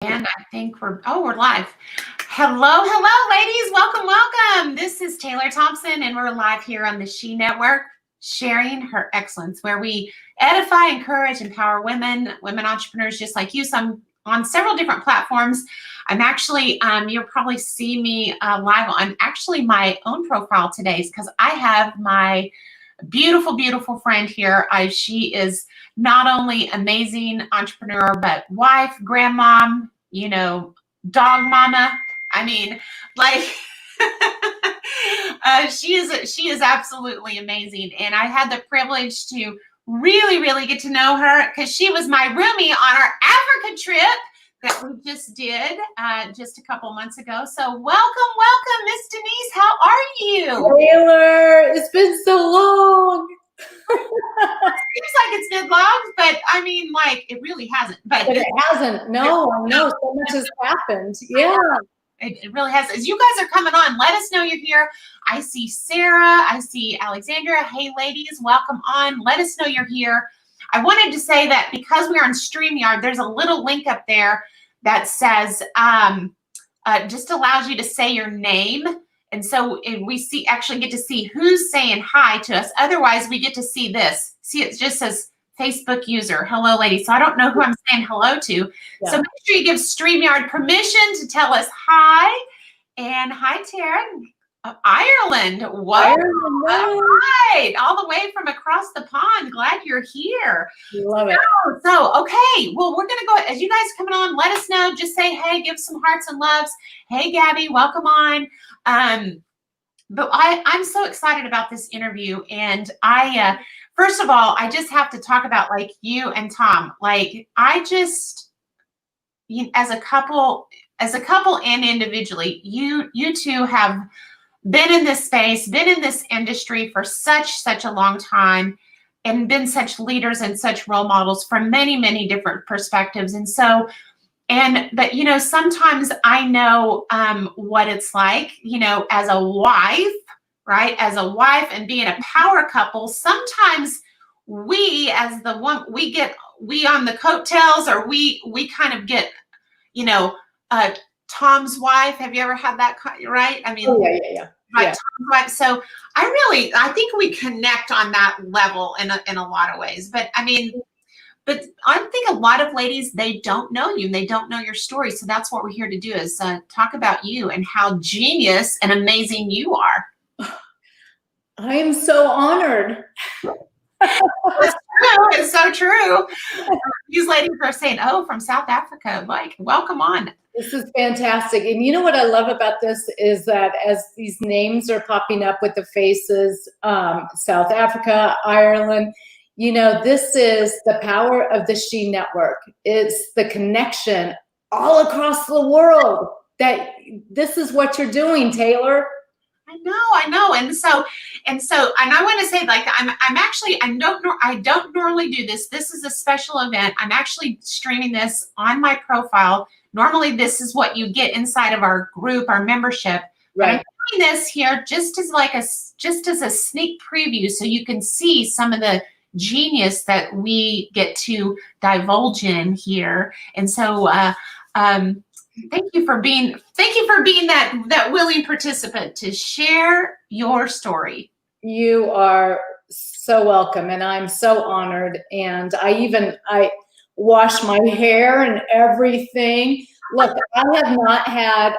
And I think we're live. Hello, ladies. Welcome. This is Taylor Thompson, and we're live here on the She Network, sharing her excellence, where we edify, encourage, empower women entrepreneurs just like you. So I'm on several different platforms. I'm actually, you'll probably see me live on actually my own profile today because I have my beautiful friend here. She is not only amazing entrepreneur, but wife, grandmom, dog mama. I mean, like, she is absolutely amazing. And I had the privilege to really get to know her because she was my roomie on our Africa trip that we just did just a couple months ago. So welcome, Miss Denice. How are you? Taylor, it's been so long. Seems like it's been long, but I mean, like, it really hasn't. But it hasn't. No, I know. So much has happened. Yeah. It really has. As you guys are coming on, let us know you're here. I see Sarah. I see Alexandra. Hey, ladies, welcome on. Let us know you're here. I wanted to say that because we're on StreamYard, there's a little link up there that says, just allows you to say your name. And so we actually get to see who's saying hi to us. Otherwise, we get to see this. See, it just says Facebook user. Hello, ladies. So I don't know who I'm saying hello to. Yeah. So make sure you give StreamYard permission to tell us hi. And hi, Taryn. Ireland. Whoa. All right. All the way from across the pond. Glad you're here. Love it. So, okay. Well, we're going to go, as you guys coming on, let us know. Just say, hey, give some hearts and loves. Hey, Gabby, welcome on. But I'm so excited about this interview. And first of all, I just have to talk about like you and Tom. Like as a couple and individually, you two have been in this space, been in this industry for such a long time, and been such leaders and such role models from many different perspectives. And so, but sometimes I know what it's like, as a wife, right? As a wife and being a power couple, sometimes we as the one, we on the coattails, or we kind of get, Tom's wife. Have you ever had that, right? I mean, yeah. Right. Yeah. Right. So I think we connect on that level in a lot of ways. But I mean, but I think a lot of ladies, they don't know you and they don't know your story. So that's what we're here to do, is talk about you and how genius and amazing you are. I am so honored. It's true. It's so true. These ladies are saying, oh, from South Africa, like, welcome on. This is fantastic. And you know what I love about this is that as these names are popping up with the faces, South Africa, Ireland, this is the power of the She Network. It's the connection all across the world that this is what you're doing, Taylor. I know. And I want to say, like, I don't normally do this. This is a special event. I'm actually streaming this on my profile. Normally this is what you get inside of our group, our membership. Right. But I'm doing this here just as a sneak preview, so you can see some of the genius that we get to divulge in here. And so thank you for being that willing participant to share your story. You are so welcome, and I'm so honored. And I wash my hair and everything. Look, I have not had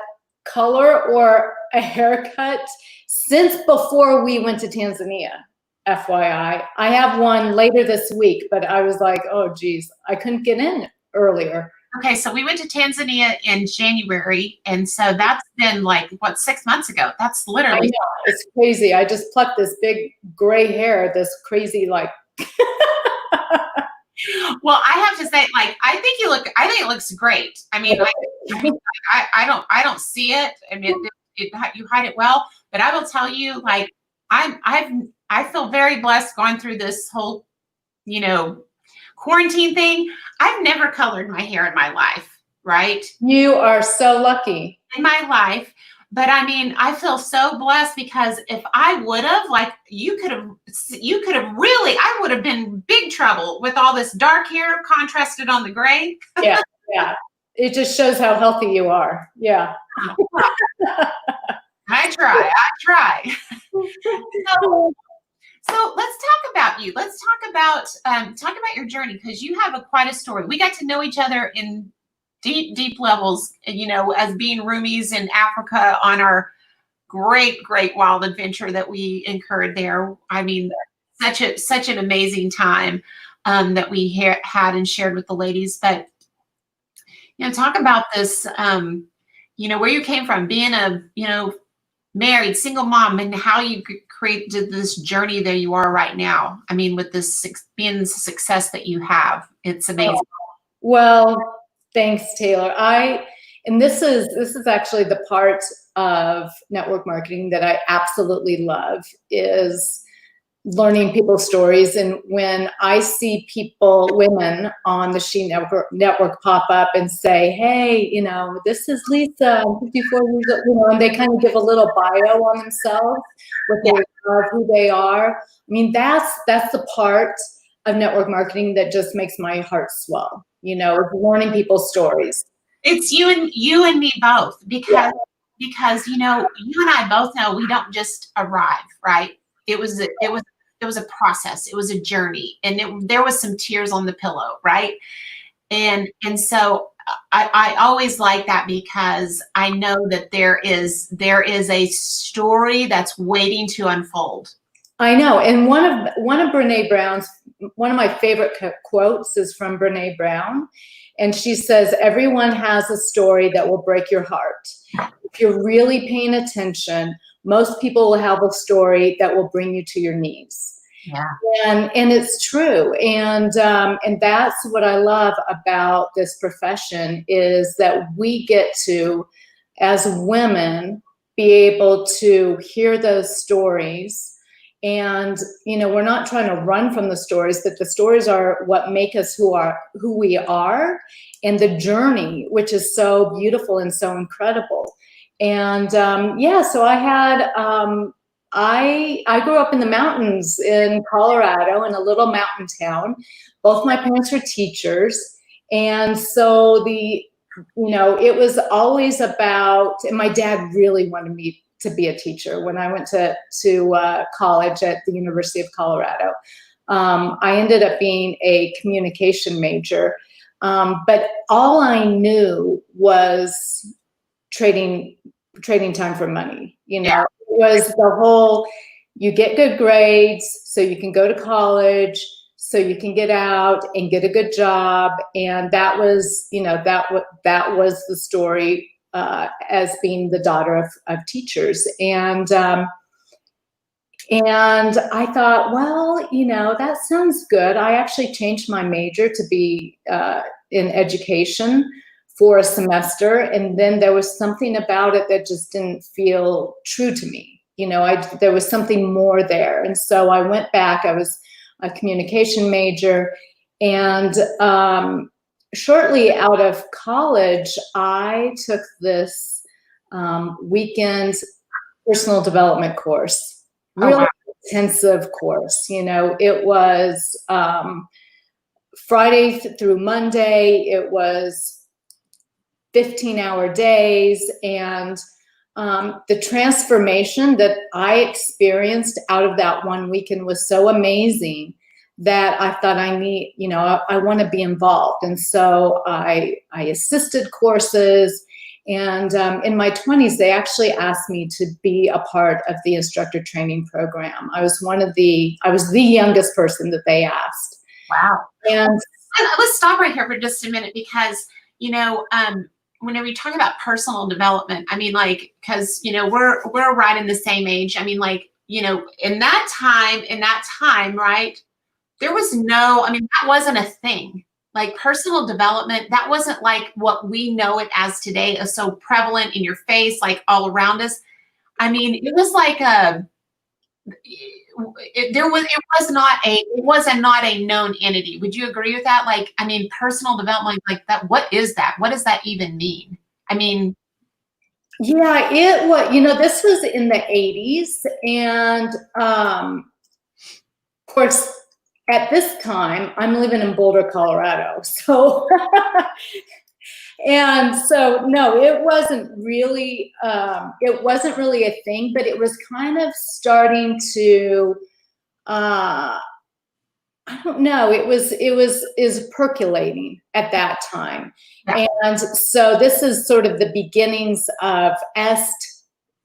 color or a haircut since before we went to Tanzania. FYI, I have one later this week, but I was like, oh geez, I couldn't get in earlier. Okay, so we went to Tanzania in January, and so that's been like, what, 6 months ago? That's literally. I know, it's crazy. I just plucked this big gray hair, this crazy, like. Well, I have to say, like, I think it looks great. I mean, I don't see it. I mean, you hide it well, but I will tell you, like, I feel very blessed going through this whole, quarantine thing. I've never colored my hair in my life, right? You are so lucky. In my life. But I mean, I feel so blessed because if I would have, like, you could have really, I would have been big trouble with all this dark hair contrasted on the gray. Yeah. it just shows how healthy you are. Yeah. I try. So let's talk about you. Let's talk about your journey, because you have quite a story. We got to know each other in deep levels, as being roomies in Africa on our great wild adventure that we incurred there. I mean, such an amazing time that we had and shared with the ladies. But talk about this. Where you came from, being a married single mom, and how you created this journey that you are right now. I mean, with this being the success that you have, it's amazing. Well, thanks, Taylor. And this is actually the part of network marketing that I absolutely love, is learning people's stories. And when I see women on the She Network pop up and say, hey, this is Lisa, I'm 54 years old, and they kind of give a little bio on themselves, what they are, who they are. I mean, that's the part of network marketing that just makes my heart swell, learning people's stories. It's you and me both, because you and I both know we don't just arrive, right? It was a process. It was a journey, and there was some tears on the pillow, right? And so I always like that, because I know that there is a story that's waiting to unfold. I know. And one of Brene Brown's, one of my favorite quotes is from Brene Brown. And she says, everyone has a story that will break your heart. If you're really paying attention, most people will have a story that will bring you to your knees. Yeah. And it's true. And that's what I love about this profession, is that we get to, as women, be able to hear those stories. And, we're not trying to run from the stories, but the stories are what make us who we are, and the journey, which is so beautiful and so incredible. And so I had, I grew up in the mountains in Colorado, in a little mountain town. Both my parents were teachers. And so it was always about, and my dad really wanted me to be a teacher. When I went to college at the University of Colorado, I ended up being a communication major. But all I knew was trading time for money. It was the whole, you get good grades so you can go to college, so you can get out and get a good job. And that was, that was the story, as being the daughter of teachers. And I thought, well, that sounds good. I actually changed my major to be in education for a semester. And then there was something about it that just didn't feel true to me. There was something more there. And so I went back. I was a communication major. And shortly out of college, I took this weekend personal development course, really intensive course. It was Friday through Monday. It was 15-hour days. And the transformation that I experienced out of that one weekend was so amazing that I thought I want to be involved. And so I assisted courses. And in my 20s, they actually asked me to be a part of the instructor training program. I was the youngest person that they asked. Wow. And let's stop right here for just a minute, because, whenever you talk about personal development, I mean, because, we're right in the same age. I mean, in that time, right, there was that wasn't a thing. Like, personal development, that wasn't like what we know it as today, is so prevalent in your face, like all around us. I mean, it was like it was not a known entity. Would you agree with that? Personal development, like that, what is that? What does that even mean? I mean, yeah, it was, this was in the 80s. And of course, at this time, I'm living in Boulder, Colorado. So And so, no, it wasn't really a thing, but it was kind of starting to, I don't know, is percolating at that time. Yeah. And so this is sort of the beginnings of EST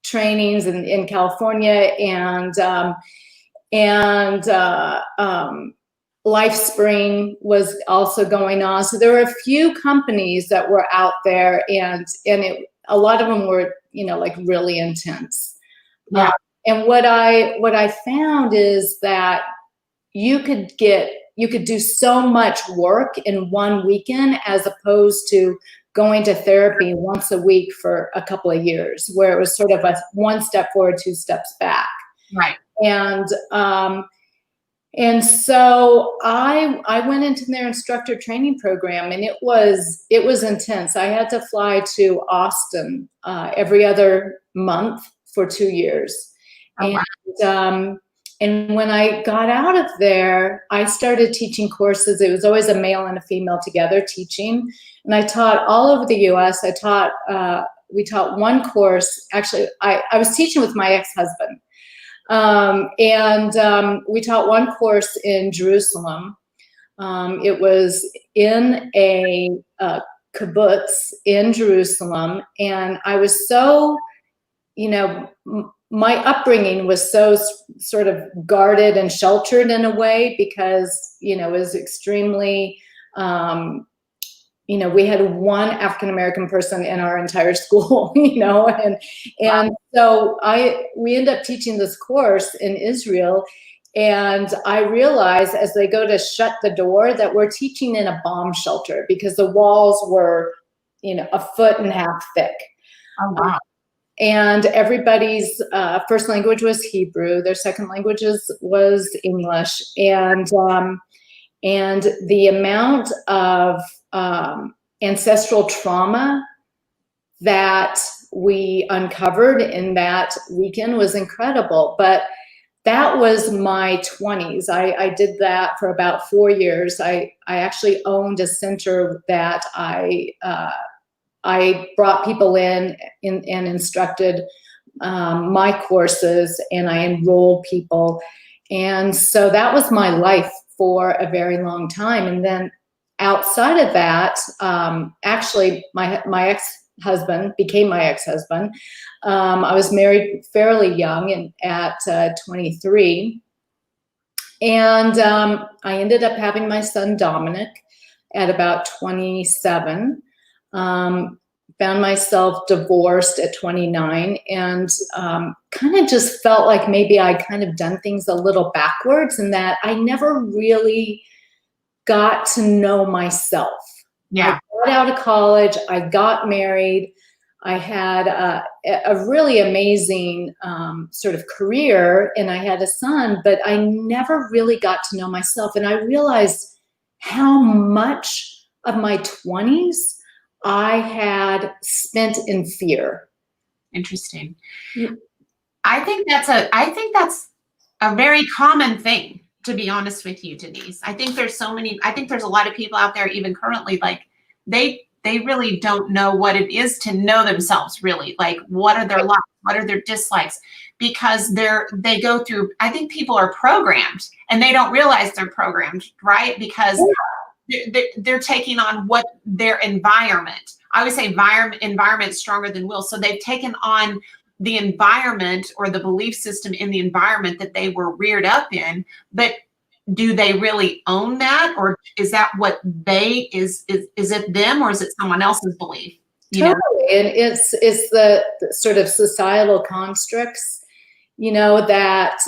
trainings in California, and LifeSpring was also going on. So there were a few companies that were out there, and a lot of them were, like really intense. Yeah. And what I found is that you could do so much work in one weekend as opposed to going to therapy once a week for a couple of years, where it was sort of a one step forward, two steps back. Right. And so I went into their instructor training program, and it was intense. I had to fly to Austin every other month for 2 years. Oh, wow. And when I got out of there, I started teaching courses. It was always a male and a female together teaching. And I taught all over the US. We taught one course. Actually, I was teaching with my ex-husband. We taught one course in Jerusalem. It was in a kibbutz in Jerusalem. And I was so, my upbringing was so sort of guarded and sheltered in a way, because, it was extremely, we had one African-American person in our entire school, and so we ended up teaching this course in Israel. And I realized as they go to shut the door that we're teaching in a bomb shelter, because the walls were, 1.5 feet thick. Oh, wow. And everybody's first language was Hebrew. Their second language was English. And the amount of ancestral trauma that we uncovered in that weekend was incredible. But that was my 20s. I did that for about 4 years. I actually owned a center that I brought people in and instructed my courses, and I enrolled people. And so that was my life for a very long time. And then outside of that, actually my ex-husband became my ex-husband. I was married fairly young and at 23. And I ended up having my son Dominic at about 27. Found myself divorced at 29, and kind of just felt like maybe I kind of done things a little backwards, and that I never really got to know myself. Yeah. I got out of college, I got married, I had a really amazing sort of career, and I had a son, but I never really got to know myself. And I realized how much of my 20s I had spent in fear. Interesting. I think that's a very common thing, to be honest with you, Denice. I think there's a lot of people out there, even currently, like they really don't know what it is to know themselves, really. Like, what are their likes? What are their dislikes? Because they go through, I think people are programmed and they don't realize they're programmed, right? Because they're taking on what their environment. I always say environment stronger than will. So they've taken on the environment or the belief system in the environment that they were reared up in. But do they really own that, or is that what is it them, or is it someone else's belief? Totally. And it's the sort of societal constructs, that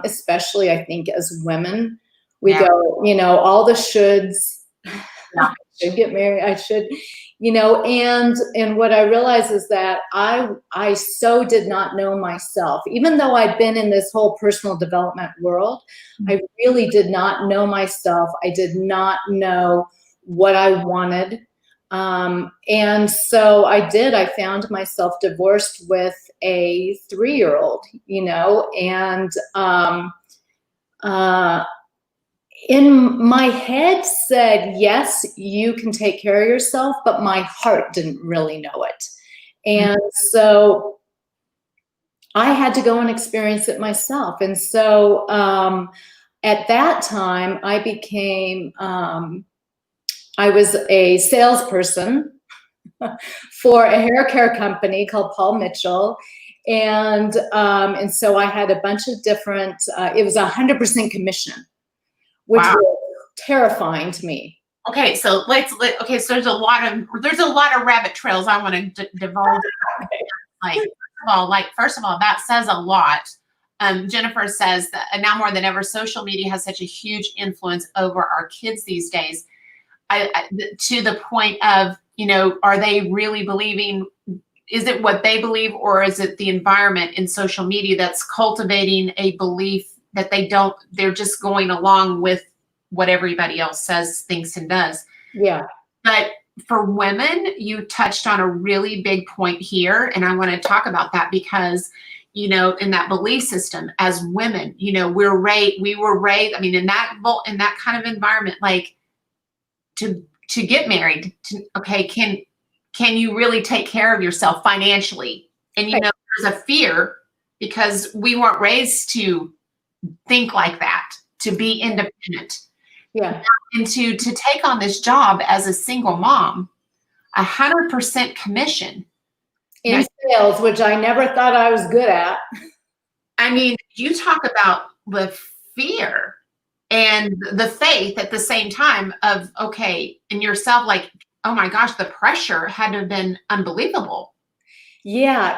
especially I think as women, we go, all the shoulds. I should get married. I should, and what I realized is that I so did not know myself. Even though I'd been in this whole personal development world, I really did not know myself. I did not know what I wanted. And so I found myself divorced with a 3-year-old, in my head said, yes, you can take care of yourself, but my heart didn't really know it. And so I had to go and experience it myself. And so at that time, I became, I was a salesperson for a hair care company called Paul Mitchell. And so I had a bunch of different, it was 100% commission, which was terrifying to me. Okay, so okay, so there's a lot of rabbit trails I want to divulge. First of all, that says a lot. Jennifer says that now more than ever, social media has such a huge influence over our kids these days. To the point of, are they really believing? Is it what they believe, or is it the environment in social media that's cultivating a belief that they're just going along with what everybody else says, thinks, and does? Yeah. But for women, you touched on a really big point here, and I want to talk about that because, in that belief system as women, we were raised, I mean, in that kind of environment, like to get married, can you really take care of yourself financially? And, there's a fear because we weren't raised to think like that, to be independent. Yeah. And to take on this job as a single mom, 100% commission. In sales, which I never thought I was good at. I mean, you talk about the fear and the faith at the same time of, in yourself, like, oh my gosh, the pressure had to have been unbelievable. Yeah,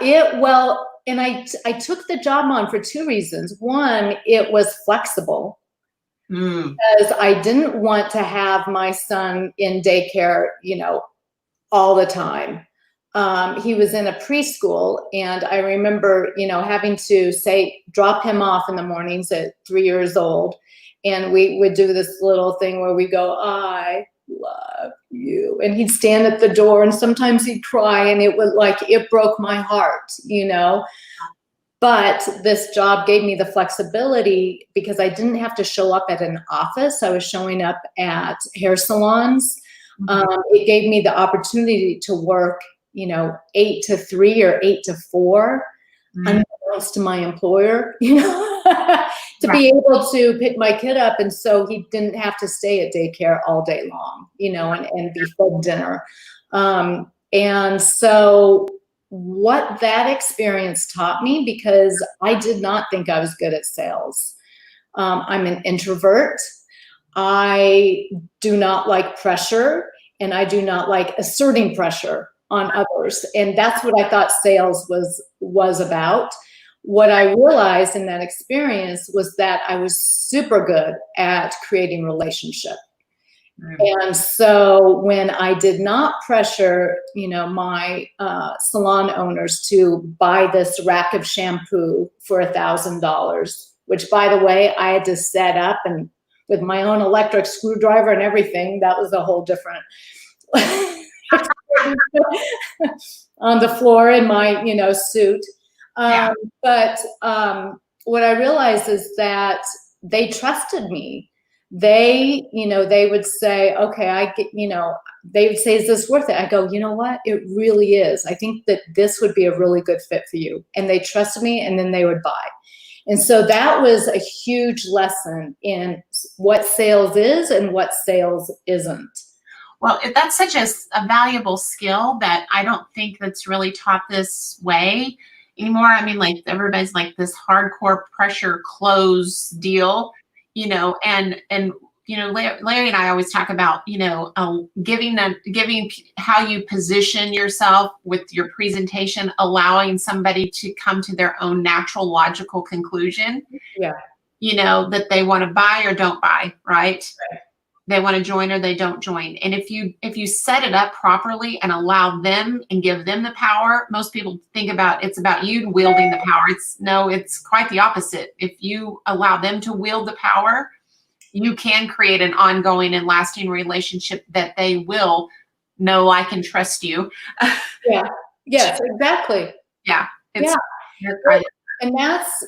and I took the job on for two reasons. One, it was flexible because I didn't want to have my son in daycare, all the time. He was in a preschool, and I remember, having to drop him off in the mornings at 3 years old. And we would do this little thing where we go, I love you. And he'd stand at the door, and sometimes he'd cry, and it broke my heart, But this job gave me the flexibility because I didn't have to show up at an office. I was showing up at hair salons. It gave me the opportunity to work, 8 to 3 or 8 to 4, unbeknownst to my employer, to be able to pick my kid up. And so he didn't have to stay at daycare all day long, and be fed dinner. And so what that experience taught me, because I did not think I was good at sales. I'm an introvert. I do not like pressure, and I do not like asserting pressure on others. And that's what I thought sales was about. What I realized in that experience was that I was super good at creating relationship. And so when I did not pressure, my salon owners to buy this rack of shampoo for $1,000, which, by the way, I had to set up and with my own electric screwdriver and everything, that was a whole different on the floor in my, suit. But what I realized is that they trusted me. They would say, okay, I get, they would say, is this worth it? I go, you know what? It really is. I think that this would be a really good fit for you. And they trusted me, and then they would buy. And so that was a huge lesson in what sales is and what sales isn't. Well, that's such a valuable skill that I don't think that's really taught this way anymore. I mean, like, everybody's like this hardcore pressure close deal, and Larry and I always talk about, giving how you position yourself with your presentation, allowing somebody to come to their own natural, logical conclusion. Yeah. That they want to buy or don't buy, right? They want to join or they don't join. And if you set it up properly and allow them and give them the power, most people think it's about you wielding the power. It's quite the opposite. If you allow them to wield the power, you can create an ongoing and lasting relationship that they will know, like, and trust you. Yeah. Yes, exactly. Yeah. And that's,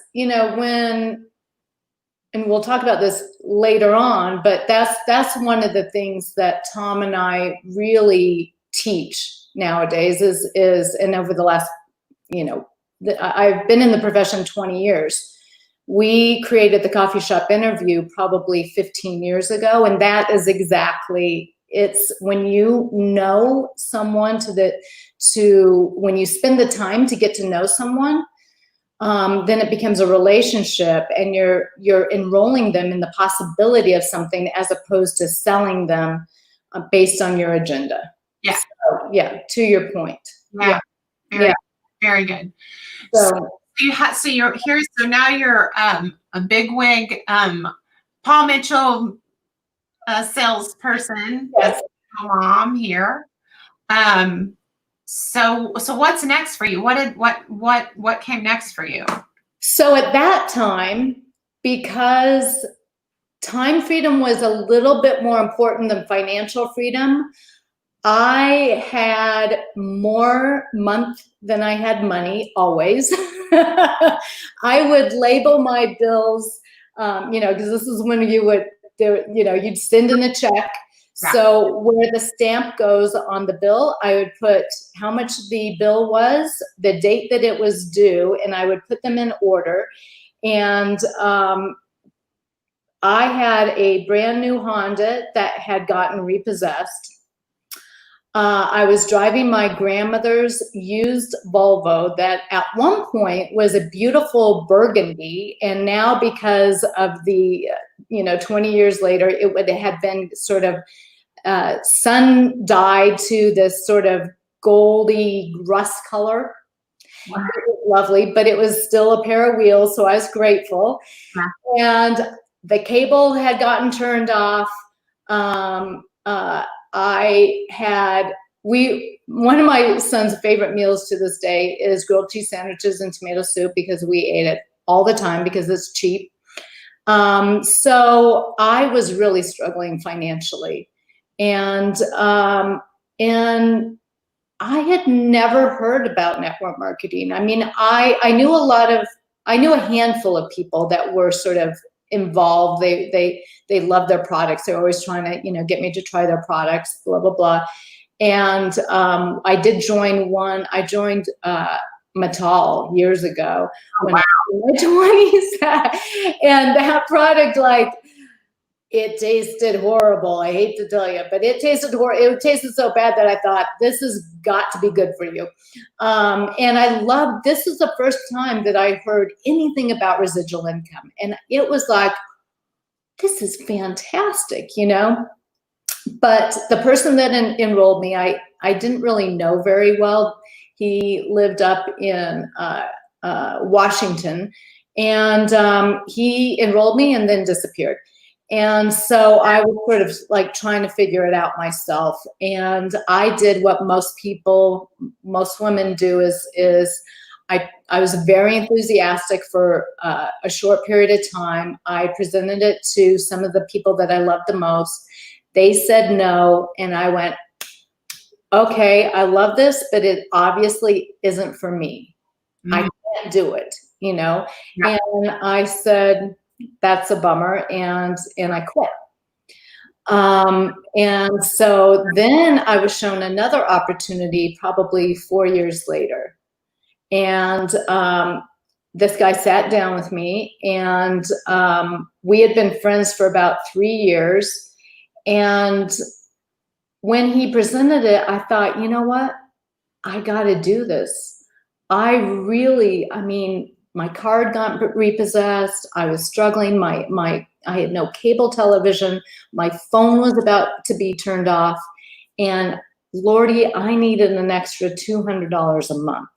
and we'll talk about this later on, but that's one of the things that Tom and I really teach nowadays is and over the last, I've been in the profession 20 years. We created the coffee shop interview probably 15 years ago, and that is exactly, it's when you know someone when you spend the time to get to know someone, then it becomes a relationship, and you're enrolling them in the possibility of something as opposed to selling them based on your agenda. Yeah. So, yeah. To your point. Yeah. Very good. So now you're a bigwig Paul Mitchell salesperson. Yes. Mom here. So what's next for you? What came next for you? So at that time, because time freedom was a little bit more important than financial freedom, I had more month than I had money, always. I would label my bills, because this is when you'd send in a check. So where the stamp goes on the bill, I would put how much the bill was, the date that it was due, and I would put them in order. And I had a brand new Honda that had gotten repossessed. I was driving my grandmother's used Volvo that at one point was a beautiful burgundy, and now because of the 20 years later, it would have been sort of sun dyed to this sort of goldy rust color. Wow. It was lovely, but it was still a pair of wheels, so I was grateful. Yeah. And the cable had gotten turned off. One of my son's favorite meals to this day is grilled cheese sandwiches and tomato soup, because we ate it all the time because it's cheap. So I was really struggling financially, and I had never heard about network marketing. I mean, I knew a handful of people that were sort of involved. They love their products. They're always trying to, get me to try their products, blah, blah, blah. And I did join one. I joined Mattel years ago when I was in my 20s. And that product, it tasted horrible. I hate to tell you, but it tasted horrible. It tasted so bad that I thought, this has got to be good for you. And this is the first time that I heard anything about residual income. And it was like, this is fantastic, But the person that enrolled me, I didn't really know very well. He lived up in Washington, and he enrolled me and then disappeared. And so I was sort of trying to figure it out myself. And I did what most women do is I was very enthusiastic for a short period of time. I presented it to some of the people that I loved the most. They said no, and I went, okay, I love this, but it obviously isn't for me. Mm-hmm. I can't do it, Yeah. And I said, that's a bummer, and I quit. And so then I was shown another opportunity probably 4 years later. And this guy sat down with me, and we had been friends for about 3 years. And when he presented it, I thought, you know what? I got to do this. My card got repossessed. I was struggling. I had no cable television. My phone was about to be turned off. And Lordy, I needed an extra $200 a month.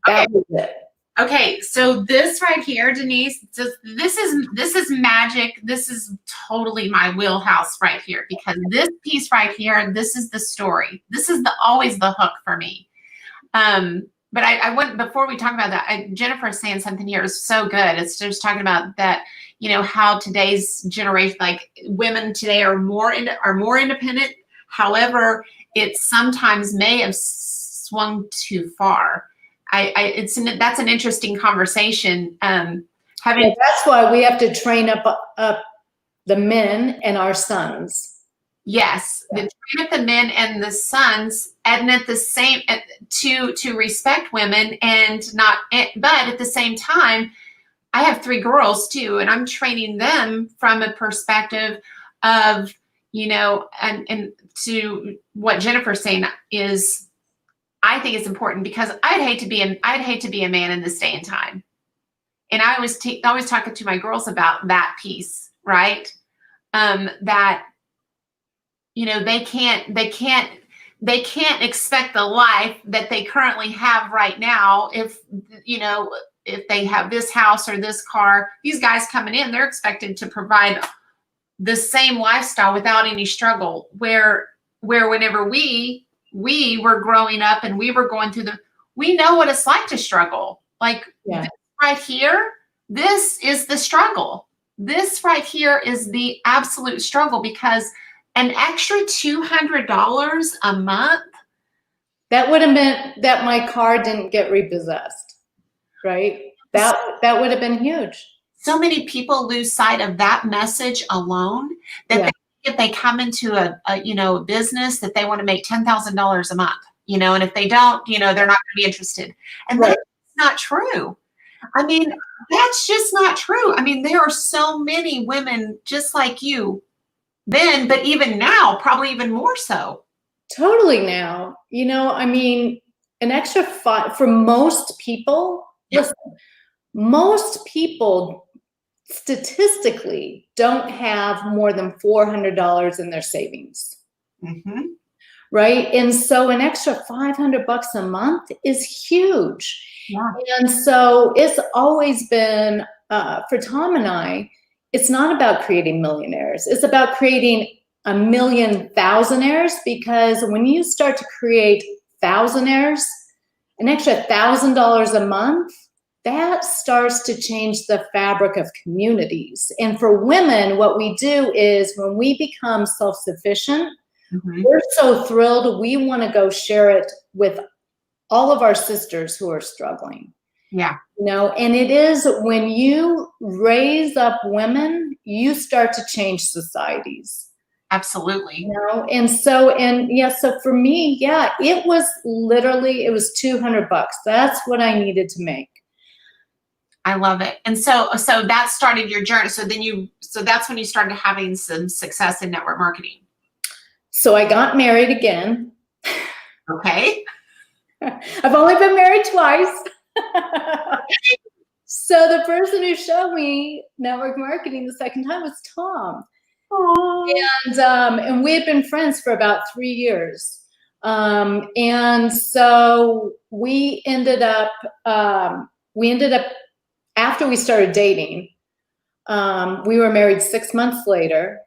That was it. Okay, so this right here, Denice, this is magic. This is totally my wheelhouse right here, because this piece right here, this is the story. This is always the hook for me. But I wouldn't, before we talk about that, Jennifer is saying something here is so good. It's just talking about that, how today's generation, women today are more independent. However, it sometimes may have swung too far. That's an interesting conversation. That's why we have to train up the men and our sons. Yes, Yeah. train up the men and the sons, and at the same to respect women and not, but at the same time, I have 3 girls too, and I'm training them from a perspective of, you know, and to what Jennifer's saying is, I think it's important because I'd hate to be a man in this day and time, and I was always talking to my girls about that piece, right? That, you know, they can't expect the life that they currently have right now. If, you know, if they have this house or this car, these guys coming in, they're expected to provide the same lifestyle without any struggle. Where whenever we were growing up and we were going through we know what it's like to struggle. Like, Yeah. This right here, this is the struggle. This right here is the absolute struggle, because an extra $200 a month. That would have meant that my car didn't get repossessed, right? That would have been huge. So many people lose sight of that message alone, that Yeah. if they come into a business, that they want to make $10,000 a month, you know, and if they don't, you know, they're not going to be interested. And Right. that's not true. I mean, that's just not true. I mean, there are so many women just like you then, but even now, probably even more so. Totally now. You know, I mean, an extra for most people, Yeah. listen, most people statistically don't have more than $400 in their savings. Mm-hmm. Right? And so an extra $500 a month is huge. Yeah. And so it's always been, for Tom and I, it's not about creating millionaires. It's about creating a million thousandaires, because when you start to create thousandaires, an extra $1,000 a month, that starts to change the fabric of communities. And for women, what we do is when we become self-sufficient, Mm-hmm. we're so thrilled. We want to go share it with all of our sisters who are struggling. Yeah. You know, and it is when you raise up women, you start to change societies. Absolutely. You know, and so for me, yeah, it was $200. That's what I needed to make. I love it. And so that started your journey. So that's when you started having some success in network marketing. So I got married again. Okay. I've only been married twice. So the person who showed me network marketing the second time was Tom. And we had been friends for about 3 years. And so we ended up after we started dating, we were married 6 months later,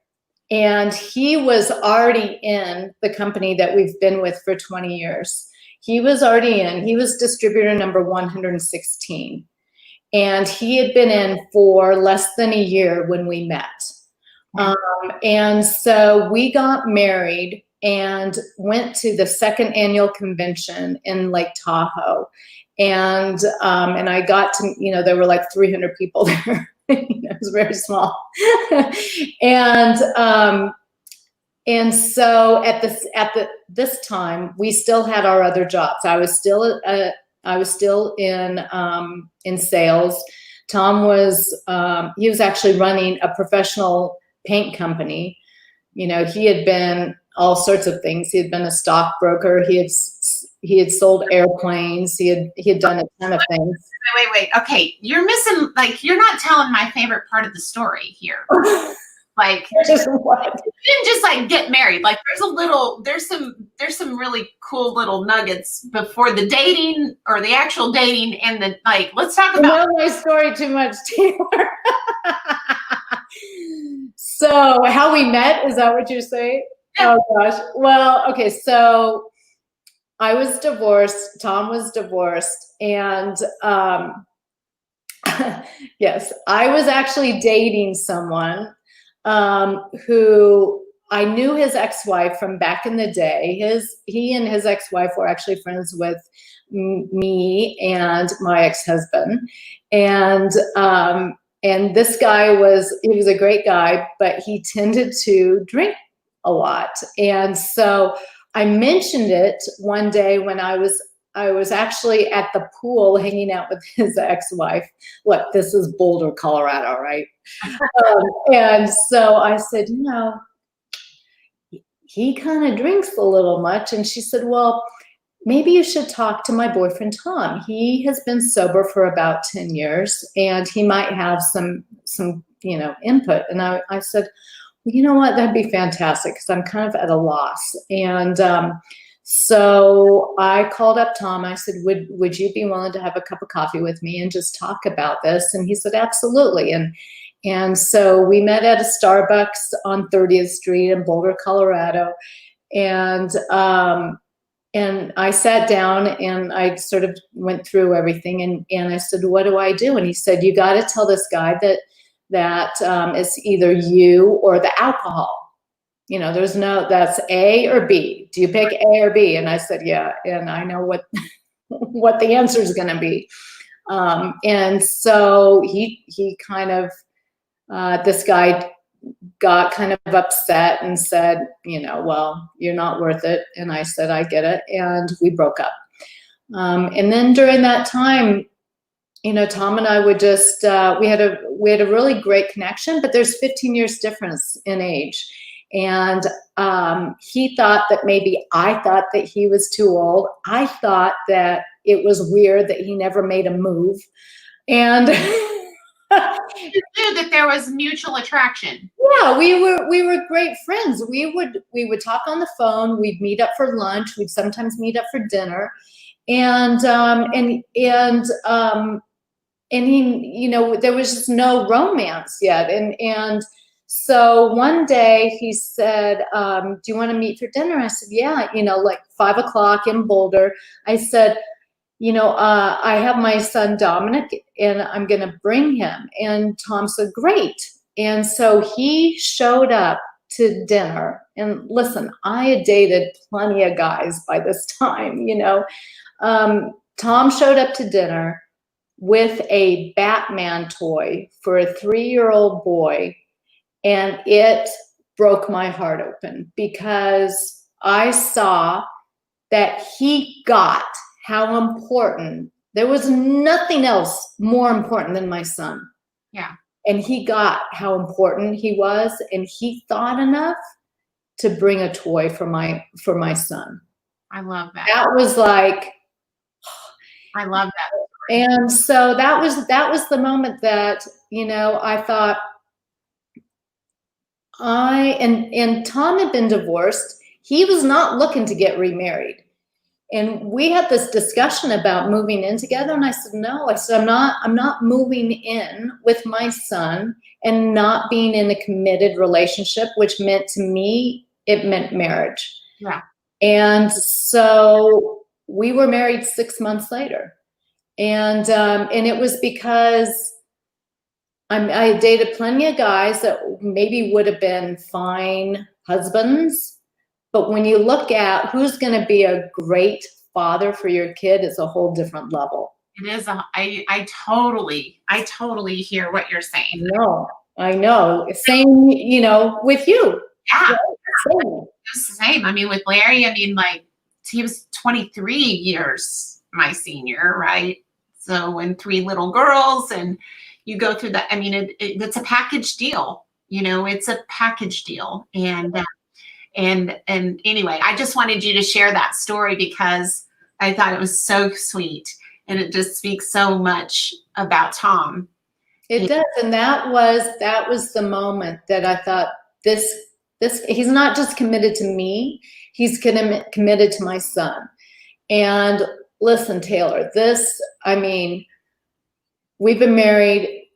and he was already in the company that we've been with for 20 years. He was already in. He was distributor number 116. And he had been in for less than a year when we met. And so we got married and went to the second annual convention in Lake Tahoe. And I got to, you know, there were like 300 people there. It was very small. And so at this time, we still had our other jobs. I was still in sales. Tom was he was actually running a professional paint company. You know, he had been all sorts of things. He had been a stockbroker. He had sold airplanes. He had done a ton of things. Wait. Okay, you're missing. Like, you're not telling my favorite part of the story here. Like, you didn't just like get married. Like, there's some really cool little nuggets before the dating, or the actual dating, and the, like, let's talk about. You know my story too much, Taylor. So how we met, is that what you're saying? Yeah. Oh gosh. Well, okay. So I was divorced. Tom was divorced, and yes, I was actually dating someone who I knew his ex-wife from back in the day. He and his ex-wife were actually friends with me and my ex-husband. And And this guy he was a great guy, but he tended to drink a lot. And so I mentioned it one day when I was actually at the pool hanging out with his ex-wife. Look, this is Boulder, Colorado, right? And so I said, he kind of drinks a little much. And she said, well, maybe you should talk to my boyfriend, Tom. He has been sober for about 10 years and he might have some input. And I said, well, you know what, that'd be fantastic because I'm kind of at a loss. And so I called up Tom. I said, would you be willing to have a cup of coffee with me and just talk about this? And he said, absolutely. And so we met at a Starbucks on 30th Street in Boulder, Colorado. And I sat down and I sort of went through everything. And I said, what do I do? And he said, you got to tell this guy that it's either you or the alcohol. That's A or B. Do you pick A or B? And I said, yeah. And I know what the answer is going to be. And so he kind of, this guy got kind of upset and said, well, you're not worth it. And I said, I get it. And we broke up. And then during that time, Tom and I would just, we had a really great connection, but there's 15 years difference in age. And he thought that maybe I thought that he was too old. I thought that it was weird that he never made a move. And you knew that there was mutual attraction. Yeah, we were great friends. We would talk on the phone. We'd meet up for lunch. We'd sometimes meet up for dinner. And he, there was just no romance yet. And so one day he said, do you want to meet for dinner? I said, yeah, like 5 o'clock in Boulder. I said, I have my son Dominic and I'm going to bring him. And Tom said, great. And so he showed up to dinner. And listen, I had dated plenty of guys by this time, Tom showed up to dinner with a Batman toy for a 3-year-old boy. And it broke my heart open because I saw that he got how important, there was nothing else more important than my son. Yeah. And he got how important he was, and he thought enough to bring a toy for my son. I love that. That was like, I love that. And so that was the moment that, I thought, and Tom had been divorced. He was not looking to get remarried. And we had this discussion about moving in together. And I said, no, I'm not moving in with my son and not being in a committed relationship, which meant to me, it meant marriage. Yeah. And so we were married 6 months later. And it was because I dated plenty of guys that maybe would have been fine husbands. But when you look at who's going to be a great father for your kid, it's a whole different level. It is. I totally hear what you're saying. I know. Same, with you. Yeah. Same. It's the same. I mean, with Larry, he was 23 years my senior, right? So when 3 little girls and you go through that, it's a package deal. It's a package deal. And anyway, I just wanted you to share that story because I thought it was so sweet and it just speaks so much about Tom. It does. And that was the moment that I thought this, he's not just committed to me, he's committed to my son. And listen, Taylor, we've been married,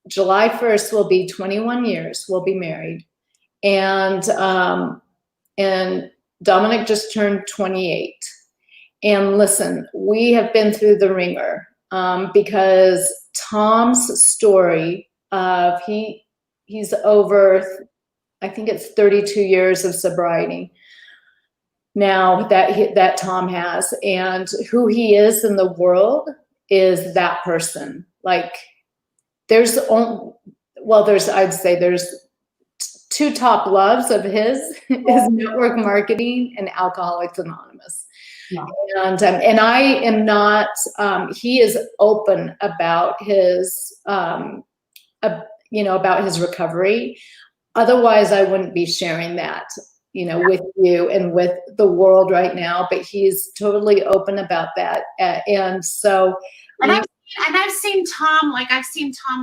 July 1st will be 21 years. We'll be married. And Dominic just turned 28. And listen, we have been through the ringer because Tom's story of he's over, I think it's 32 years of sobriety now that Tom has, and who he is in the world is that person. Like, I'd say there's two top loves of his is network marketing and Alcoholics Anonymous. Yeah. And I am not, he is open about his, about his recovery. Otherwise, I wouldn't be sharing that, with you and with the world right now, but he's totally open about that. And so. I've seen Tom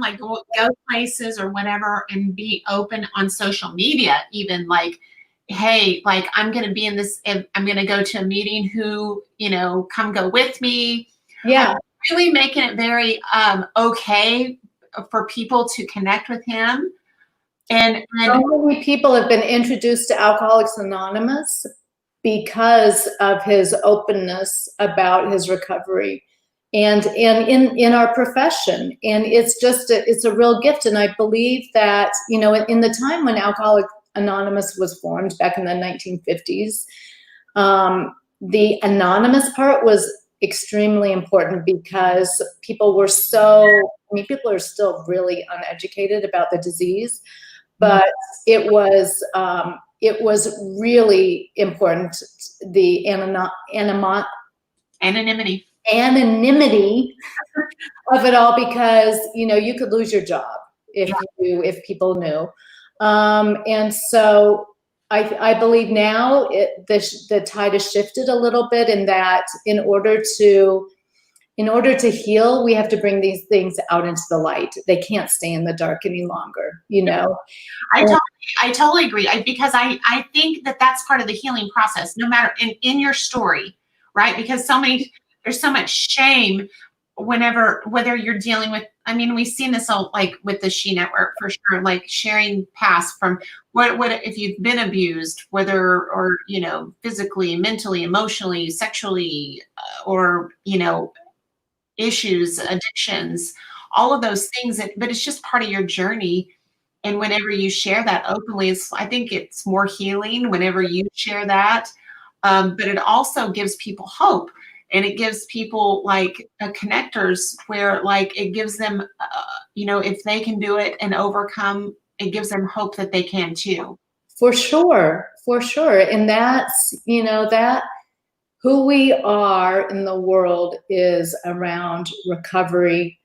like go places or whatever and be open on social media, even like, hey, like I'm going to be in this, I'm going to go to a meeting, who, come go with me. Yeah. Really making it very okay for people to connect with him. And so many people have been introduced to Alcoholics Anonymous because of his openness about his recovery. And in our profession, and it's a real gift. And I believe that, in the time when Alcoholics Anonymous was formed back in the 1950s, the anonymous part was extremely important because people are still really uneducated about the disease, but it was really important, the anonymity of it all, because you could lose your job if people knew, and so I believe now the tide has shifted a little bit, in that in order to heal, we have to bring these things out into the light. They can't stay in the dark any longer, I totally agree, because I think that that's part of the healing process, no matter in your story, right? Because there's so much shame whether you're dealing with, we've seen this all, like with the She Network for sure, like sharing past from what if you've been abused, whether, or, physically, mentally, emotionally, sexually, or, issues, addictions, all of those things, but it's just part of your journey. And whenever you share that openly, I think it's more healing whenever you share that. But it also gives people hope, and it gives people like connectors, where like it gives them, if they can do it and overcome, it gives them hope that they can too. For sure. And that's, that who we are in the world is around recovery,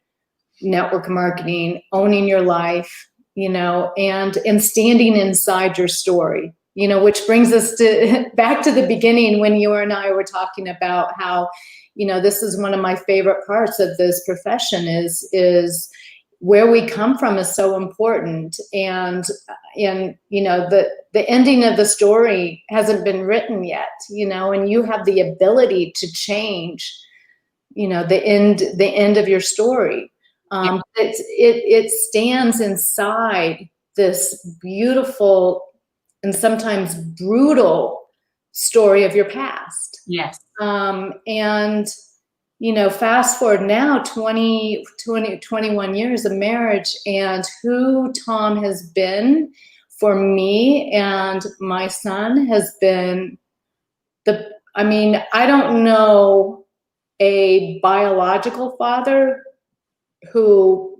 network marketing, owning your life, and standing inside your story, which brings us back to the beginning, when you and I were talking about how, this is one of my favorite parts of this profession, is where we come from is so important. And the ending of the story hasn't been written yet, and you have the ability to change, the end of your story. It stands inside this beautiful and sometimes brutal story of your past. Yes. And fast forward now 21 years of marriage, and who Tom has been for me and my son has been I don't know a biological father who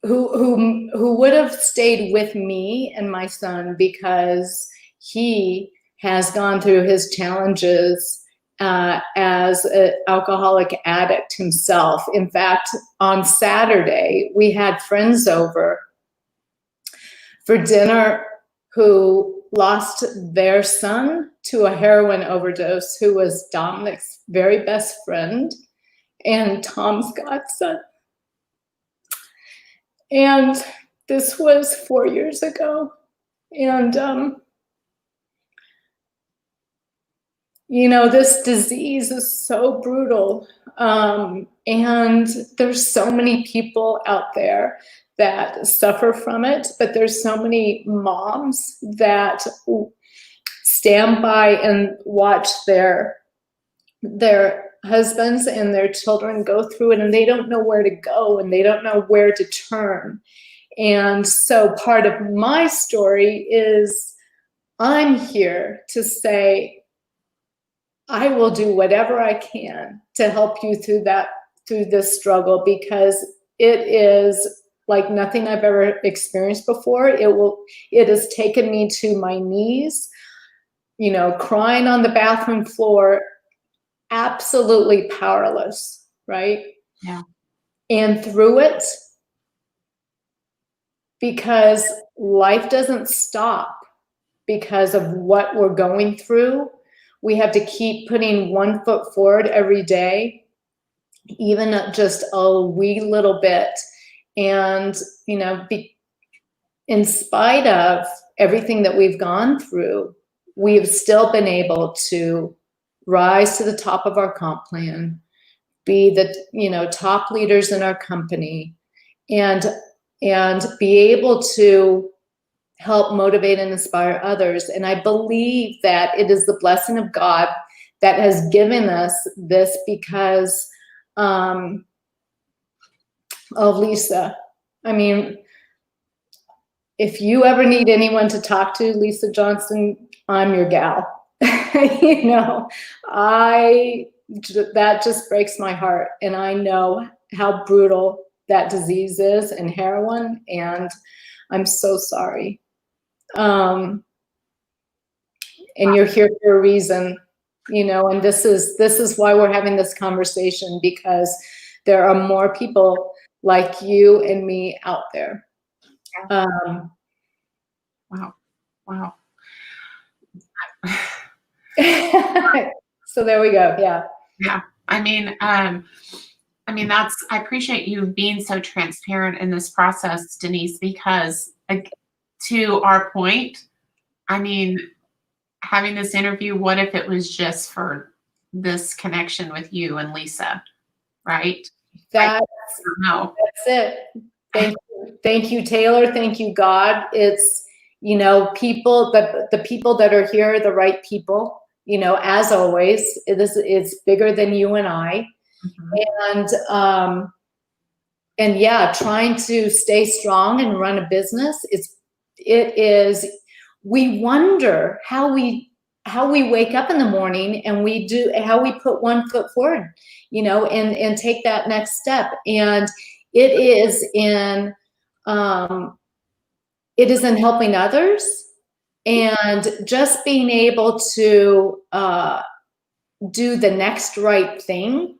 would have stayed with me and my son, because he has gone through his challenges as an alcoholic addict himself. In fact, on Saturday, we had friends over for dinner who lost their son to a heroin overdose, who was Dominic's very best friend and Tom's godson. And this was 4 years ago. And, this disease is so brutal. And there's so many people out there that suffer from it, but there's so many moms that stand by and watch their husbands and their children go through it, and they don't know where to go, and they don't know where to turn. And so part of my story is I'm here to say, I will do whatever I can to help you through this struggle, because it is like nothing I've ever experienced before. It has taken me to my knees, you know, crying on the bathroom floor, absolutely powerless, right? Yeah. And through it, because life doesn't stop because of what we're going through. We have to keep putting one foot forward every day, even just a wee little bit. And, you know, in spite of everything that we've gone through, we have still been able to rise to the top of our comp plan, be the, you know, top leaders in our company, and be able to help motivate and inspire others. And I believe that it is the blessing of God that has given us this because of Lisa. I mean, if you ever need anyone to talk to, Lisa Johnson, I'm your gal. You know, that just breaks my heart. And I know how brutal that disease is and heroin, and I'm so sorry. And you're here for a reason, you know, and this is why we're having this conversation, because there are more people like you and me out there. Wow. Wow. So there we go. Yeah. Yeah. I mean, I appreciate you being so transparent in this process, Denice, because to our point, I mean, having this interview, what if it was just for this connection with you and Lisa, right? That's it. Thank you, Taylor. Thank you, God. It's, you know, the people that are here are the right people, you know, as always. It's bigger than you and I. Mm-hmm. And yeah, trying to stay strong and run a business, we wonder how we wake up in the morning and how we put one foot forward, you know, and take that next step. And it is in helping others and just being able to do the next right thing,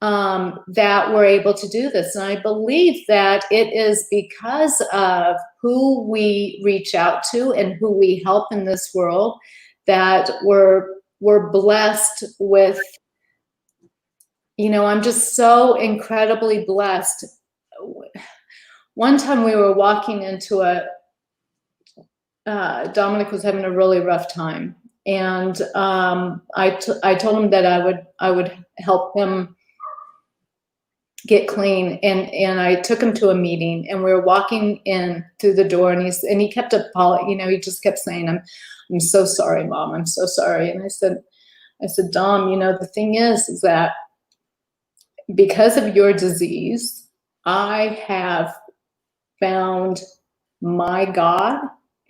that we're able to do this. And I believe that it is because of who we reach out to and who we help in this world that we're blessed with, you know, I'm just so incredibly blessed. One time we were walking into Dominic was having a really rough time. And I told him that I would help him get clean, and I took him to a meeting, and we were walking in through the door, and he kept you know, he just kept saying, I'm so sorry, Mom, I'm so sorry. And I said, Dom, you know, the thing is that because of your disease, I have found my God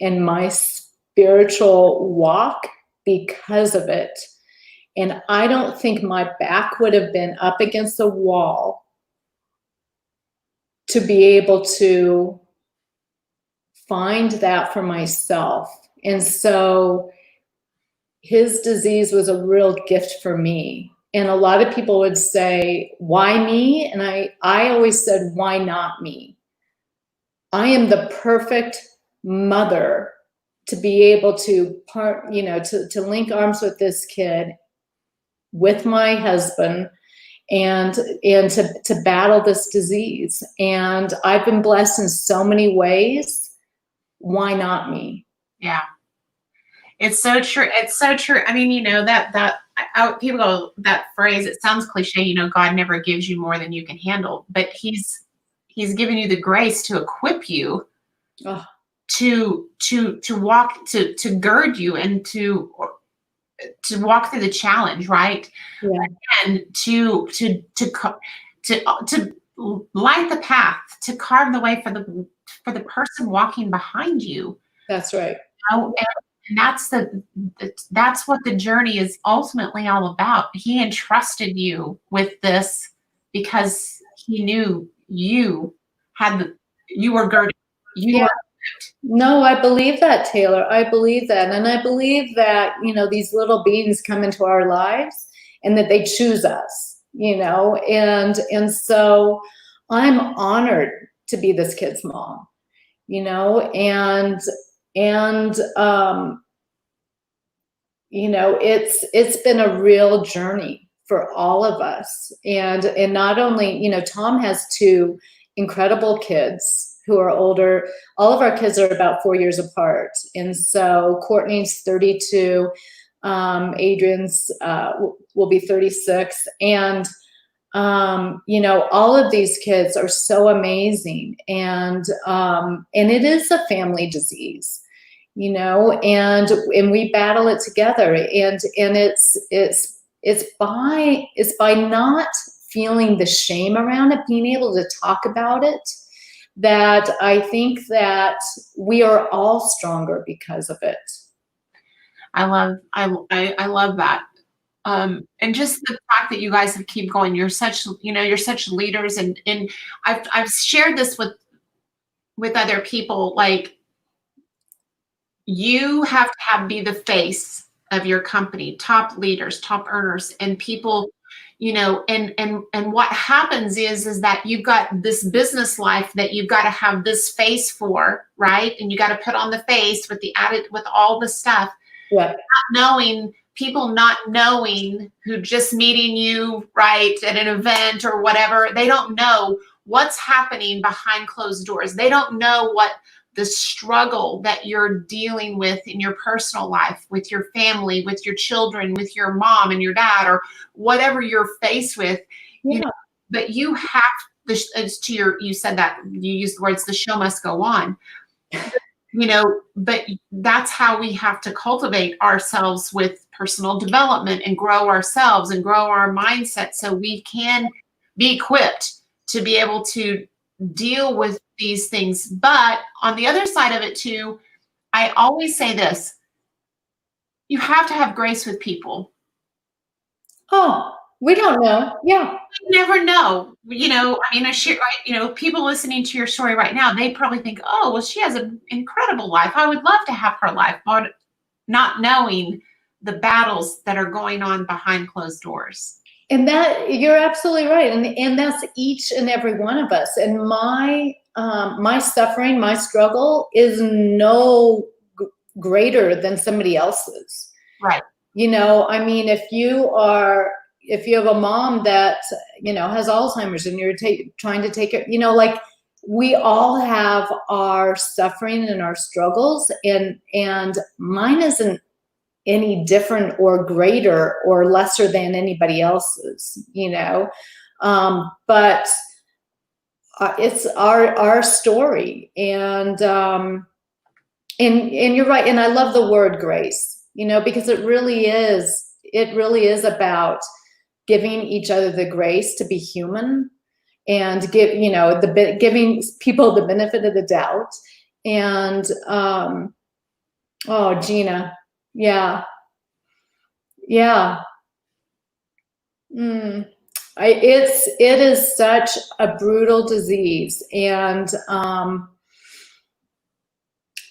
and my spiritual walk because of it. And I don't think my back would have been up against the wall to be able to find that for myself. And so his disease was a real gift for me. And a lot of people would say, why me? And I always said, why not me? I am the perfect mother to be able to to link arms with this kid, with my husband, and to battle this disease. And I've been blessed in so many ways. Why not me? Yeah. It's so true. It's so true. I mean, you know, people go, that phrase, it sounds cliche, you know, God never gives you more than you can handle, but he's given you the grace to equip you to walk, to gird you, and to walk through the challenge, right? Yeah. And to light the path, to carve the way for the person walking behind you. That's right. You know? And that's what the journey is ultimately all about. He entrusted you with this because he knew you you were girded. You Yeah. were. No, I believe that, Taylor. I believe that. And I believe that, these little beings come into our lives and that they choose us, and so I'm honored to be this kid's mom, and it's been a real journey for all of us. And not only, Tom has two incredible kids who are older. All of our kids are about 4 years apart. And so Courtney's 32, Adrian's will be 36. And, all of these kids are so amazing. And it is a family disease, and we battle it together. And it's by not feeling the shame around it, being able to talk about it, that I think that we are all stronger because of it. I love that. And just the fact that you guys have keep going, you're such leaders, and I've shared this with other people, like, you have to be the face of your company, top leaders, top earners, and people, and what happens is that you've got this business life that you've got to have this face for, right? And you got to put on the face with with all the stuff. Yeah. People not knowing, who just meeting you, right, at an event or whatever, they don't know what's happening behind closed doors. They don't know what the struggle that you're dealing with in your personal life, with your family, with your children, with your mom and your dad, or whatever you're faced with. Yeah. But you have this, you said that, you used the words, the show must go on. But that's how we have to cultivate ourselves with personal development and grow ourselves and grow our mindset, so we can be equipped to be able to deal with these things. But on the other side of it too, I always say this: you have to have grace with people. Oh, we don't know. Yeah. You never know. People listening to your story right now, they probably think, oh, well, she has an incredible life. I would love to have her life, but not knowing the battles that are going on behind closed doors. And that, you're absolutely right. And that's each and every one of us. And my suffering, my struggle is no greater than somebody else's. Right. If you have a mom that, has Alzheimer's and you're trying to take it, like, we all have our suffering and our struggles, and mine isn't any different or greater or lesser than anybody else's, but it's our story. And you're right. And I love the word grace, because it really is about giving each other the grace to be human, and giving people the benefit of the doubt. And oh, Gina. Yeah. It is such a brutal disease. And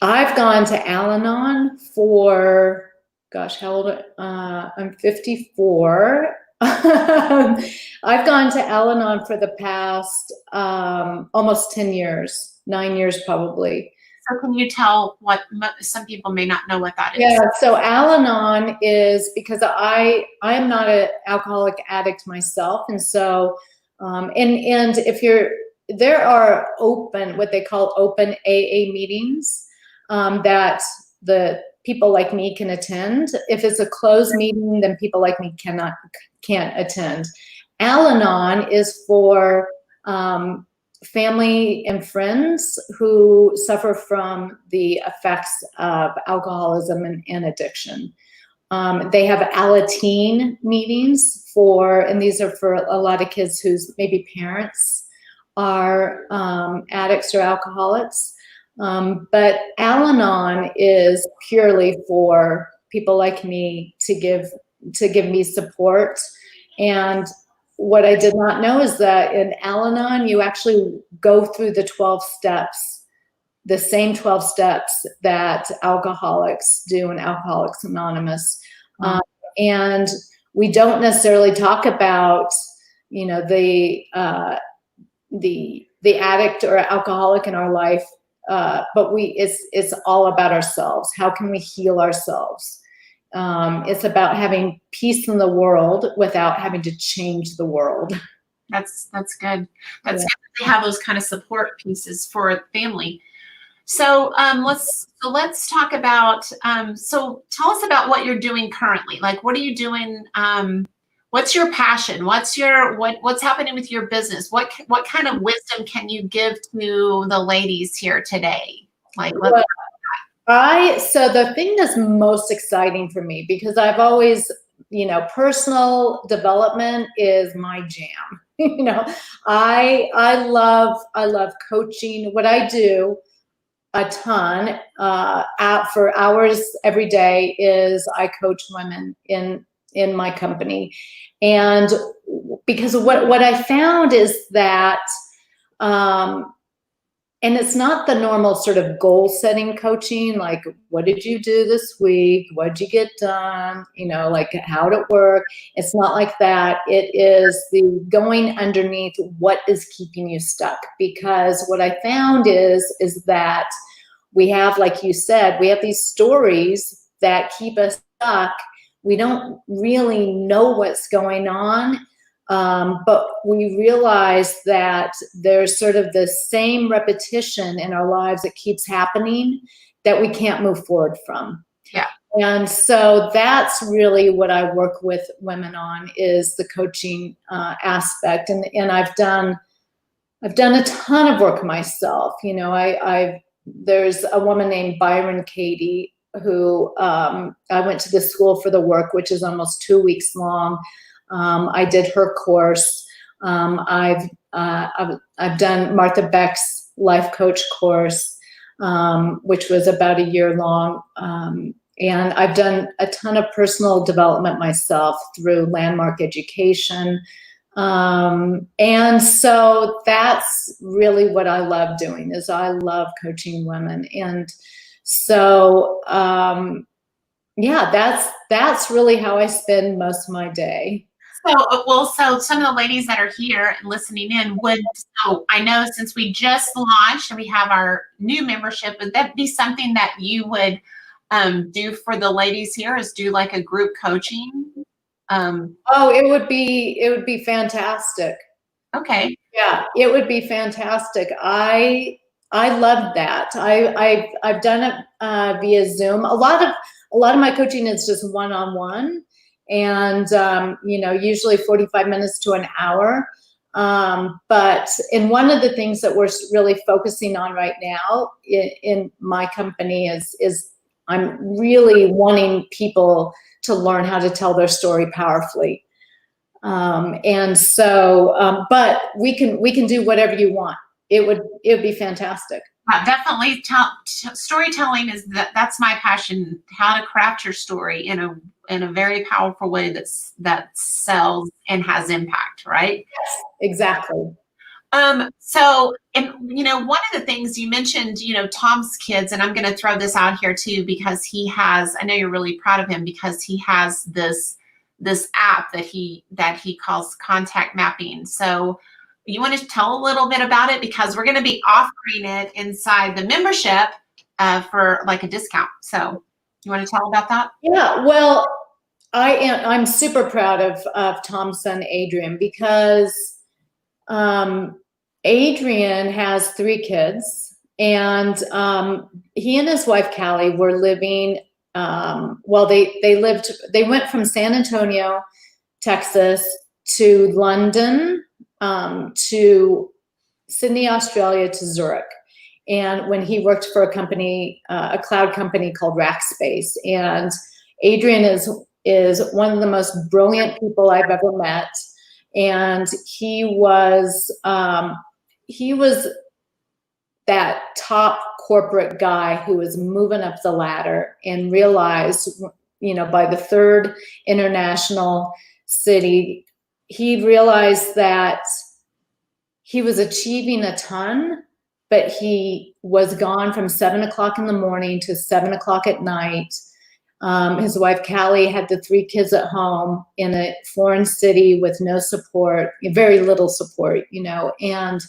I've gone to Al-Anon for, gosh, how old? I'm 54. I've gone to Al-Anon for the past almost 10 years, 9 years probably. So can you tell what some people may not know what that is? Yeah, so Al-Anon is, because I am not an alcoholic addict myself, and so and there are what they call open AA meetings that the people like me can attend. If it's a closed meeting, then people like me can't attend. Al-Anon is for family and friends who suffer from the effects of alcoholism and addiction. They have Alateen meetings and these are for a lot of kids whose maybe parents are addicts or alcoholics. But Al-Anon is purely for people like me to give me support. And what I did not know is that in Al-Anon, you actually go through the 12 steps, the same 12 steps that alcoholics do in Alcoholics Anonymous. And we don't necessarily talk about, you know, the addict or alcoholic in our life, but it's all about ourselves. How can we heal ourselves? It's about having peace in the world without having to change the world. That's good. That's good that they have those kind of support pieces for family. So let's talk about, so tell us about what you're doing currently. Like, what are you doing? What's your passion? What's happening with your business? What kind of wisdom can you give to the ladies here today? Like, so the thing that's most exciting for me, because I've always, you know, personal development is my jam. You know, I love coaching. What I do a ton out for hours every day is I coach women in my company. And because what I found is that, and it's not the normal sort of goal setting coaching, like, what did you do this week? What did you get done? You know, like, how did it work? It's not like that. It is the going underneath what is keeping you stuck. Because what I found is that we have, like you said, we have these stories that keep us stuck. We don't really know what's going on. But we realize that there's sort of the same repetition in our lives that keeps happening that we can't move forward from. Yeah. And so that's really what I work with women on, is the coaching aspect. And I've done a ton of work myself. You know, there's a woman named Byron Katie who I went to the School for the Work, which is almost 2 weeks long. I did her course. I've done Martha Beck's life coach course, which was about a year long. And I've done a ton of personal development myself through Landmark Education. And so that's really what I love doing, is I love coaching women. And so, yeah, that's really how I spend most of my day. So some of the ladies that are here and listening in so I know since we just launched and we have our new membership, would that be something that you would do for the ladies here, is do like a group coaching? Oh, it would be fantastic. Okay. Yeah, it would be fantastic. I love that. I've done it via Zoom. A lot of my coaching is just one-on-one. And, you know, usually 45 minutes to an hour. But one of the things that we're really focusing on right now in my company is I'm really wanting people to learn how to tell their story powerfully. And so, but we can do whatever you want. It would be fantastic. Definitely, storytelling that's my passion. How to craft your story in a very powerful way that sells and has impact, right? Yes, exactly. So, and you know, one of the things you mentioned, you know, Tom's kids, and I'm going to throw this out here too, because I know you're really proud of him, because he has this app that he calls contact mapping. So you want to tell a little bit about it, because we're going to be offering it inside the membership for like a discount. So you want to tell about that? Yeah, well, I'm super proud of Tom's son, Adrian, because Adrian has 3 kids, and he and his wife, Callie, were living, they went from San Antonio, Texas, to London, to Sydney, Australia, to Zurich. And when he worked for a company, a cloud company called Rackspace. And Adrian is one of the most brilliant people I've ever met. And he was that top corporate guy who was moving up the ladder, and realized, you know, by the 3rd international city, he realized that he was achieving a ton, but he was gone from 7 o'clock in the morning to 7 o'clock at night. His wife, Callie, had the 3 kids at home in a foreign city with no support, very little support, and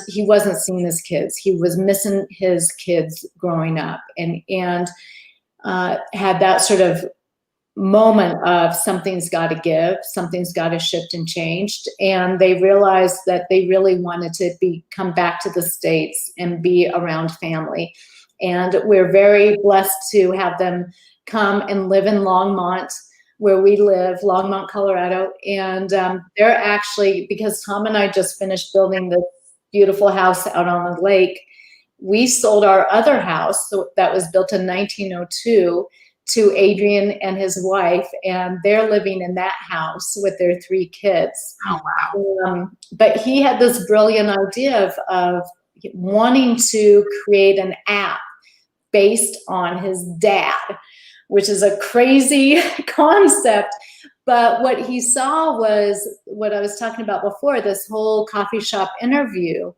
he wasn't seeing his kids. He was missing his kids growing up, and had that sort of moment of something's got to give, something's got to shift and change. And they realized that they really wanted to come back to the States and be around family. And we're very blessed to have them come and live in Longmont, where we live, Longmont, Colorado. And they're actually, because Tom and I just finished building this beautiful house out on the lake, we sold our other house that was built in 1902 to Adrian and his wife, and they're living in that house with their 3 kids. Oh, wow. But he had this brilliant idea of wanting to create an app based on his dad, which is a crazy concept. But what he saw was what I was talking about before, this whole coffee shop interview,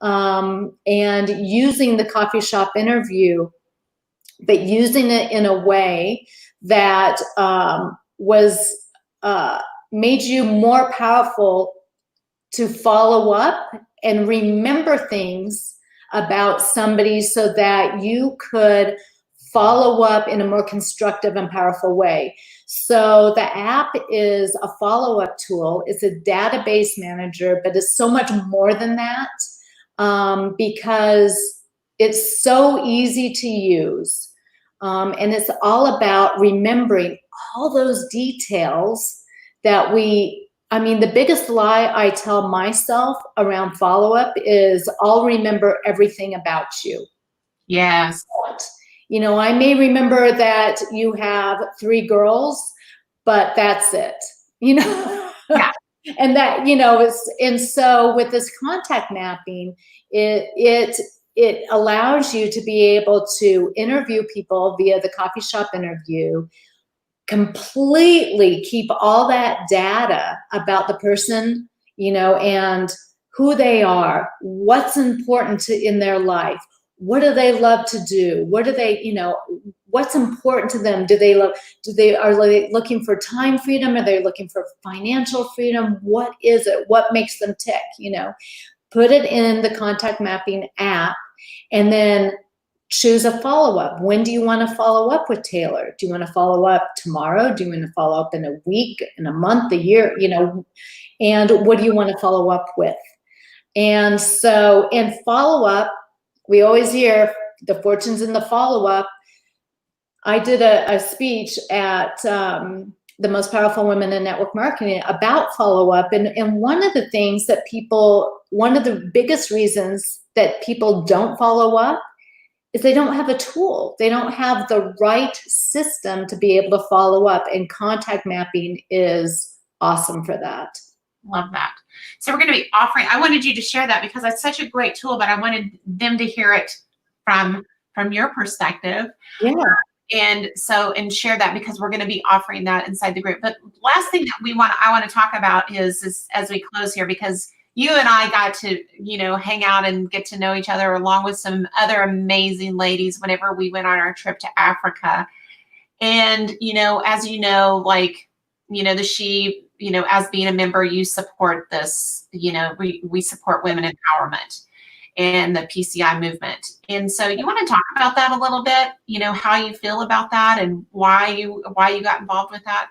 and using the coffee shop interview, but using it in a way that made you more powerful to follow up and remember things about somebody so that you could follow up in a more constructive and powerful way. So the app is a follow-up tool. It's a database manager, but it's so much more than that, because it's so easy to use. And it's all about remembering all those details that the biggest lie I tell myself around follow-up is I'll remember everything about you. Yes. I may remember that you have 3 girls, but that's it, Yeah. And that, and so with this contact mapping, it allows you to be able to interview people via the coffee shop interview, completely keep all that data about the person, and who they are, what's important in their life, what do they love to do, what do they, what's important to them, are they looking for time freedom, are they looking for financial freedom, what is it, what makes them tick, Put it in the contact mapping app, and then choose a follow-up. When do you want to follow up with Taylor? Do you want to follow up tomorrow? Do you want to follow up in a week, in a month, a year, and what do you want to follow up with? And so in follow-up, we always hear the fortune's in the follow-up. I did a speech at the Most Powerful Women in Network Marketing about follow-up. And one of the things that one of the biggest reasons that people don't follow up is they don't have a tool. They don't have the right system to be able to follow up, and contact mapping is awesome for that. Love that. So we're going to be offering, I wanted you to share that because that's such a great tool, but I wanted them to hear it from your perspective. Yeah. And share that because we're going to be offering that inside the group. But last thing that I want to talk about is as we close here, because you and I got to, hang out and get to know each other along with some other amazing ladies whenever we went on our trip to Africa. And, as as being a member, you support this, we support women empowerment and the PCI movement. And so you want to talk about that a little bit, how you feel about that and why you got involved with that?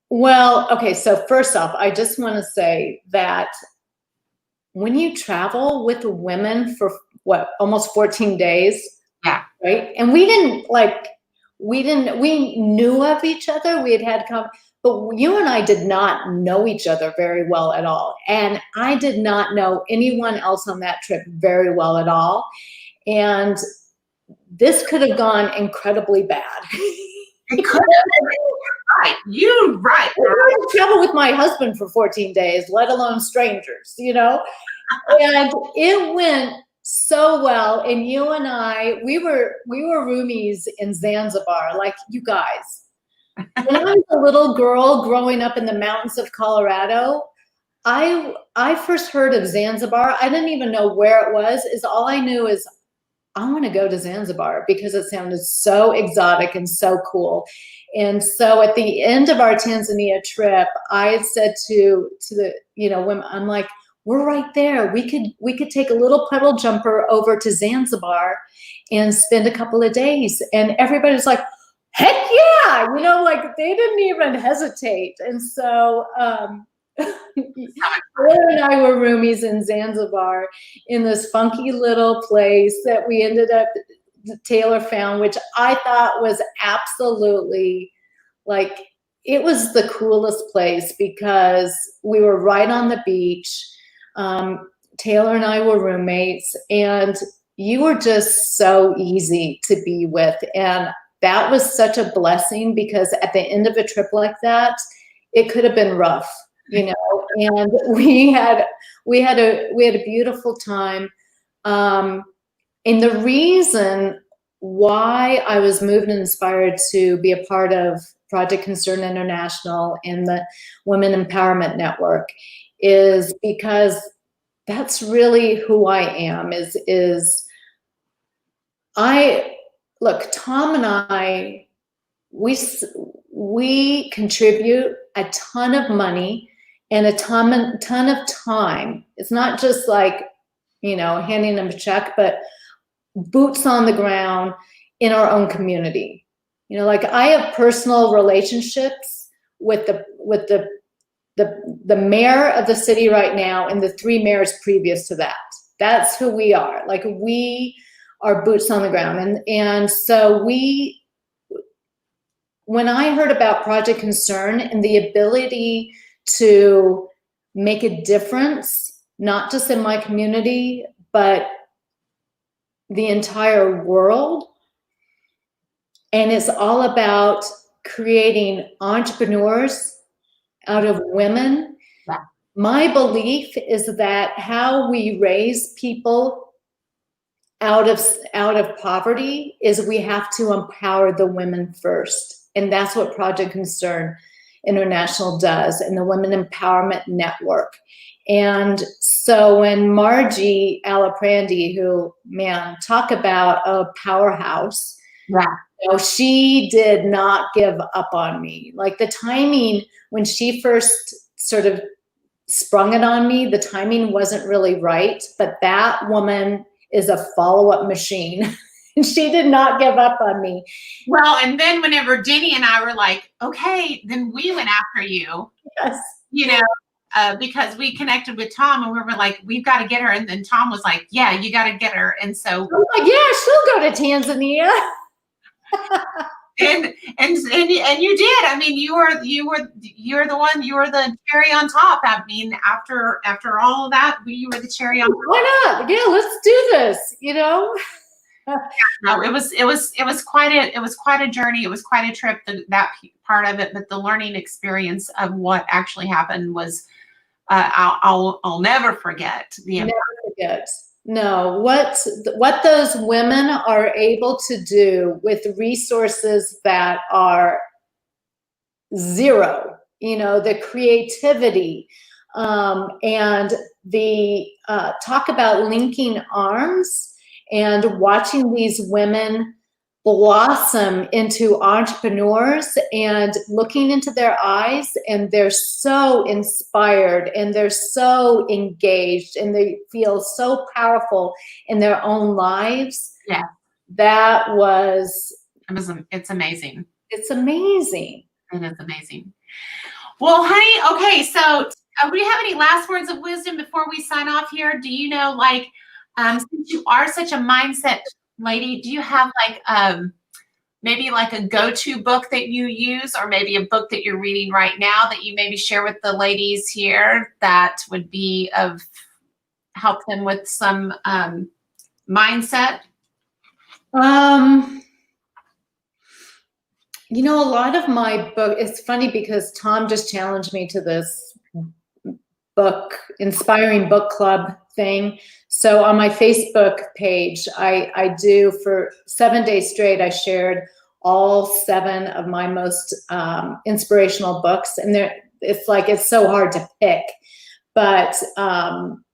Well, okay. So first off, I just want to say that when you travel with women for almost 14 days. Yeah. Right. And we knew of each other. We had but you and I did not know each other very well at all. And I did not know anyone else on that trip very well at all. And this could have gone incredibly bad. It could have. Right. You're right. I didn't travel with my husband for 14 days, let alone strangers, And it went so well. And you and I, we were roomies in Zanzibar, like you guys. When I was a little girl growing up in the mountains of Colorado, I first heard of Zanzibar. I didn't even know where it was. Is all I knew is I want to go to Zanzibar because it sounded so exotic and so cool. And so at the end of our Tanzania trip, I had said to the, women, I'm like, we're right there. We could take a little puddle jumper over to Zanzibar and spend a couple of days. And everybody's like, heck yeah, like they didn't even hesitate. And so Taylor and I were roomies in Zanzibar in this funky little place that we ended up, Taylor found, which I thought was absolutely like, it was the coolest place because we were right on the beach. Taylor and I were roommates, and you were just so easy to be with. And that was such a blessing because at the end of a trip like that, it could have been rough, and we had a beautiful time. And the reason why I was moved and inspired to be a part of Project Concern International and the Women Empowerment Network is because that's really who I am. Look, Tom and I, we contribute a ton of money and a ton of time. It's not just like, handing them a check, but boots on the ground in our own community. Like I have personal relationships with the mayor of the city right now and the 3 mayors previous to that. That's who we are. Like we are boots on the ground. And so when I heard about Project Concern and the ability to make a difference, not just in my community, but the entire world, and it's all about creating entrepreneurs out of women. Yeah. My belief is that how we raise people out of poverty is we have to empower the women first. And that's what Project Concern International does, and the Women Empowerment Network. And so when Margie Alaprandi, who, man, talk about a powerhouse, yeah. She did not give up on me. Like the timing when she first sort of sprung it on me, the timing wasn't really right, but that woman is a follow-up machine. And she did not give up on me. Well, and then whenever Jenny and I were like, okay, then we went after you. Yes. Because we connected with Tom and we were like, we've got to get her. And then Tom was like, yeah, you got to get her. And so I'm like, yeah, she'll go to Tanzania. and you did. I mean, you're the one, you were the cherry on top. I mean, after all of that, you were the cherry on top. Why not? Yeah, let's do this, No, it was quite a journey. It was quite a trip, that part of it, but the learning experience of what actually happened was, I'll never forget. Never forget. No, what those women are able to do with resources that are zero, the creativity, and the talk about linking arms and watching these women blossom into entrepreneurs and looking into their eyes, and they're so inspired and they're so engaged and they feel so powerful in their own lives. Yeah. It's amazing. It's amazing. It is amazing. Well, honey, okay, so do we have any last words of wisdom before we sign off here? Do you know, like, since you are such a mindset lady, do you have like maybe like a go-to book that you use, or maybe a book that you're reading right now that you maybe share with the ladies here that would be of help them with some mindset? A lot of my book, it's funny because Tom just challenged me to this book, inspiring book club thing. So on my Facebook page, I do, for 7 days straight, I shared all 7 of my most inspirational books. And it's so hard to pick. But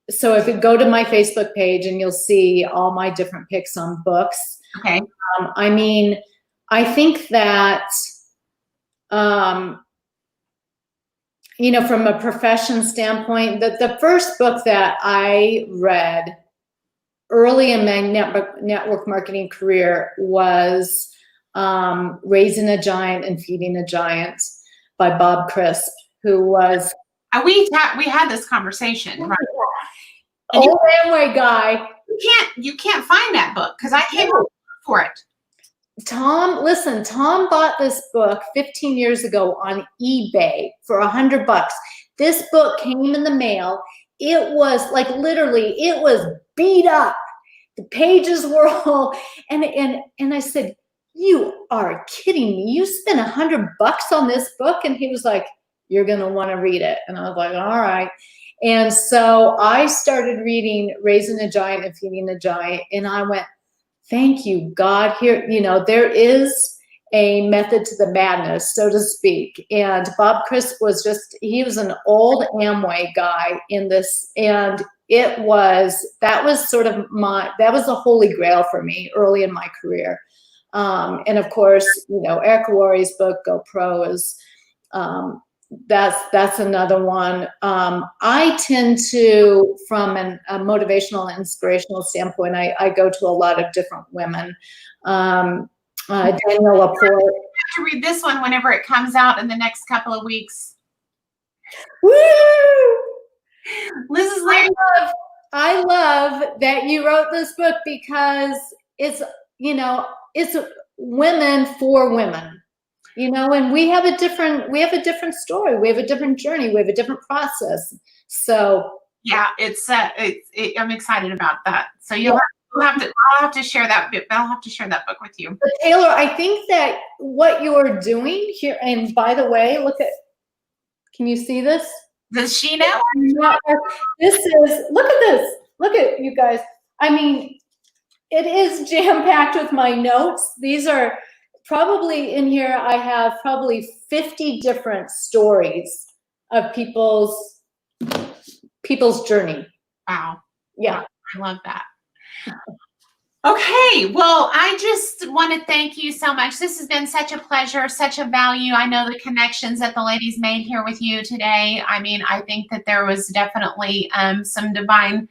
so if you go to my Facebook page and you'll see all my different picks on books. Okay. I mean, I think that, you know, from a profession standpoint, the first book that I read early in my network marketing career was Raising a Giant and Feeding a Giant by Bob Crisp, who was... We had this conversation, right? Old Amway guy. You can't find that book because I came up for it. Tom bought this book 15 years ago on eBay for $100. This book came in the mail. It was like, literally, it was beat up. The pages were all, and I said, "You are kidding me. You spent $100 on this book?" And he was like, "You're going to want to read it." And I was like, all right. And so I started reading Raising a Giant and Feeding a Giant. And I went, thank you, God. Here, you know, there is a method to the madness, so to speak. And Bob Crisp he was an old Amway guy in this. And that was the holy grail for me early in my career. And of course, you know, Eric Worre's book, Go Pro, is, that's another one. I tend to, from a motivational and inspirational standpoint, I go to a lot of different women. Danielle Laporte. I have to read this one whenever it comes out in the next couple of weeks. Woo! Liz is like, I love that you wrote this book because it's, you know, it's women for women. You know, and we have a different story. We have a different journey. We have a different process. So yeah, I'm excited about that. So I'll have to share that book with you. But Taylor, I think that what you're doing here, and by the way, can you see this? The Chenault? Look at this. Look at you guys. I mean, it is jam-packed with my notes. These are probably in here. I have probably 50 different stories of people's journey. Wow. Yeah. I love that. Okay. Well, I just want to thank you so much. This has been such a pleasure, such a value. I know the connections that the ladies made here with you today. I mean, I think that there was definitely some divine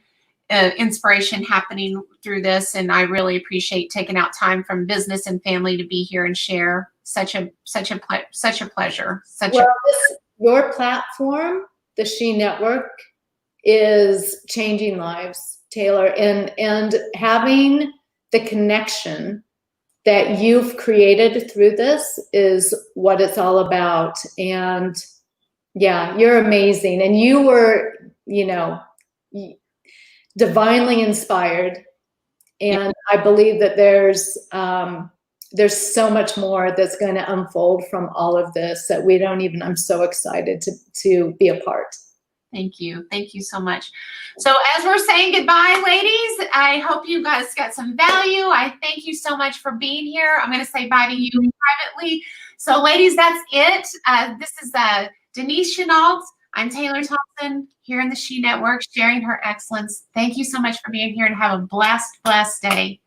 inspiration happening through this, and I really appreciate taking out time from business and family to be here and share. Such a pleasure. Your platform, the She Network, is changing lives, Taylor, and having the connection that you've created through this is what it's all about. And yeah, you're amazing, and you were, you know, divinely inspired, and I believe that there's so much more that's going to unfold from all of this that I'm so excited to be a part. Thank you so much. So as we're saying goodbye, ladies, I hope you guys got some value. I thank you so much for being here. I'm going to say bye to you privately. So ladies, that's it. This is Denice Chenault. I'm Taylor Thompson here in the She Network, sharing her excellence. Thank you so much for being here, and have a blessed day.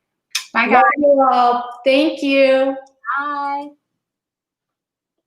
Bye, guys. Love you all. Thank you. Bye.